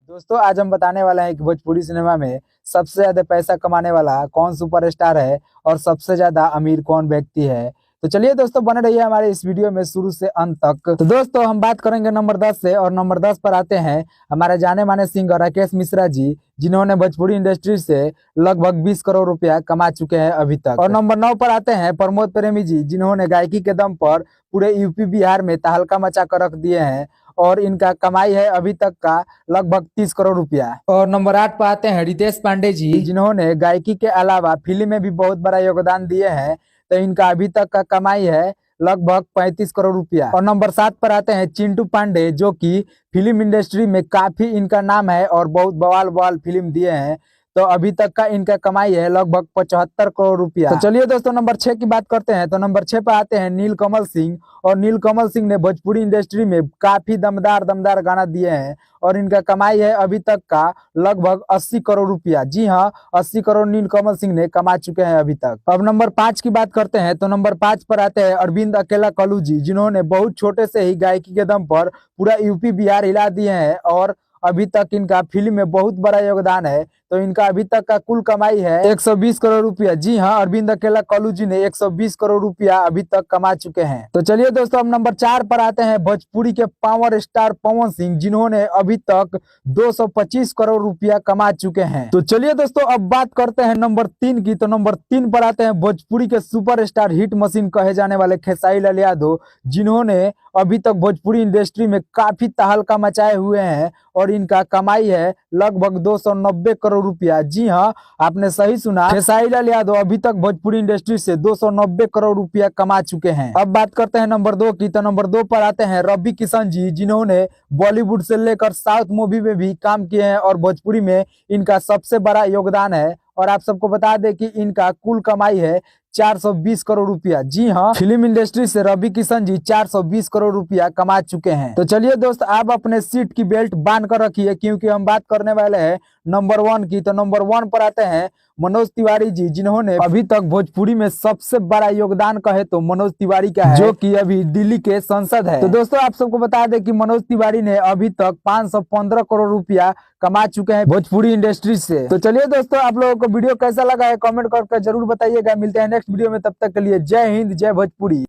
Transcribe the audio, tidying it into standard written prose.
दोस्तों आज हम बताने वाले हैं कि भोजपुरी सिनेमा में सबसे ज्यादा पैसा कमाने वाला कौन सुपरस्टार है और सबसे ज्यादा अमीर कौन व्यक्ति है। तो चलिए दोस्तों बने रहिए हमारे इस वीडियो में शुरू से अंत तक। तो दोस्तों हम बात करेंगे नंबर 10 से और नंबर 10 पर आते हैं हमारे जाने माने सिंगर राकेश मिश्रा जी, जिन्होंने भोजपुरी इंडस्ट्री से लगभग 20 करोड़ रुपया कमा चुके हैं अभी तक। और नंबर 9 पर आते हैं प्रमोद प्रेमी जी, जिन्होंने गायकी के दम पर पूरे यूपी बिहार में तहलका मचा कर रख दिए हैं और इनका कमाई है अभी तक का लगभग 30 करोड़ रुपया। और नंबर 8 पर आते हैं रितेश पांडे जी, जिन्होंने गायकी के अलावा फिल्म में भी बहुत बड़ा योगदान दिए हैं। तो इनका अभी तक का कमाई है लगभग 35 करोड़ रुपया। और नंबर 7 पर आते हैं चिंटू पांडे, जो कि फिल्म इंडस्ट्री में काफी इनका नाम है और बहुत बवाल बवाल फिल्म दिए हैं। तो अभी तक का इनका कमाई है लगभग 75 करोड़ रुपया। तो चलिए दोस्तों नंबर 6 की बात करते हैं। तो नंबर 6 पर आते हैं नीलकमल सिंह, और नीलकमल सिंह ने भोजपुरी इंडस्ट्री में काफी दमदार दमदार गाना दिए हैं और इनका कमाई है अभी तक का लगभग 80 करोड़ रुपया। जी हाँ, 80 करोड़ नीलकमल सिंह ने कमा चुके हैं अभी तक। अब नंबर 5 की बात करते हैं। तो नंबर 5 पर आते हैं अरविंद अकेला कल्लू जी, जिन्होंने बहुत छोटे से ही गायकी के दम पर पूरा यूपी बिहार हिला दिए हैं और अभी तक इनका फिल्म में बहुत बड़ा योगदान है। तो इनका अभी तक का कुल कमाई है 120 करोड़ रुपया। जी हाँ, अरविंद अकेला कल्लू जी ने 120 करोड़ रुपया अभी तक कमा चुके हैं। तो चलिए दोस्तों अब नंबर 4 पर आते हैं भोजपुरी के पावर स्टार पवन सिंह, जिन्होंने अभी तक 225 करोड़ रुपया कमा चुके हैं। तो चलिए दोस्तों अब बात करते हैं नंबर 3 की। तो नंबर 3 पर आते हैं भोजपुरी के सुपरस्टार हिट मशीन कहे जाने वाले खेसारी लाल यादव, जिन्होंने अभी तक भोजपुरी इंडस्ट्री में काफी तहलका मचाए हुए हैं और इनका कमाई है लगभग 290 करोड़ रुपया। जी हाँ, आपने सही सुना, खेसारी लाल यादव अभी तक भोजपुरी इंडस्ट्री से 290 करोड़ रुपया कमा चुके हैं। अब बात करते हैं नंबर 2 की। तो नंबर 2 पर आते हैं रवि किशन जी, जिन्होंने बॉलीवुड से लेकर साउथ मूवी में भी काम किए हैं और भोजपुरी में इनका सबसे बड़ा योगदान है। और आप सबको बता दें कि इनका कुल कमाई है 420 करोड़ रुपया। जी हाँ, फिल्म इंडस्ट्री से रवि किशन जी 420 करोड़ रुपया कमा चुके हैं। तो चलिए दोस्त आप अपने सीट की बेल्ट बांध कर रखिए, क्योंकि हम बात करने वाले हैं नंबर 1 की। तो नंबर 1 पर आते हैं मनोज तिवारी जी, जिन्होंने अभी तक भोजपुरी में सबसे बड़ा योगदान कहे तो मनोज तिवारी का है, जो कि अभी दिल्ली के सांसद है। तो दोस्तों आप सबको बता दें कि मनोज तिवारी ने अभी तक 515 करोड़ रुपया कमा चुके हैं भोजपुरी इंडस्ट्री से। तो चलिए दोस्तों आप लोगों को वीडियो कैसा लगा है कमेंट करके जरूर बताइएगा। मिलते हैं नेक्स्ट वीडियो में, तब तक के लिए जय हिंद जय भोजपुरी।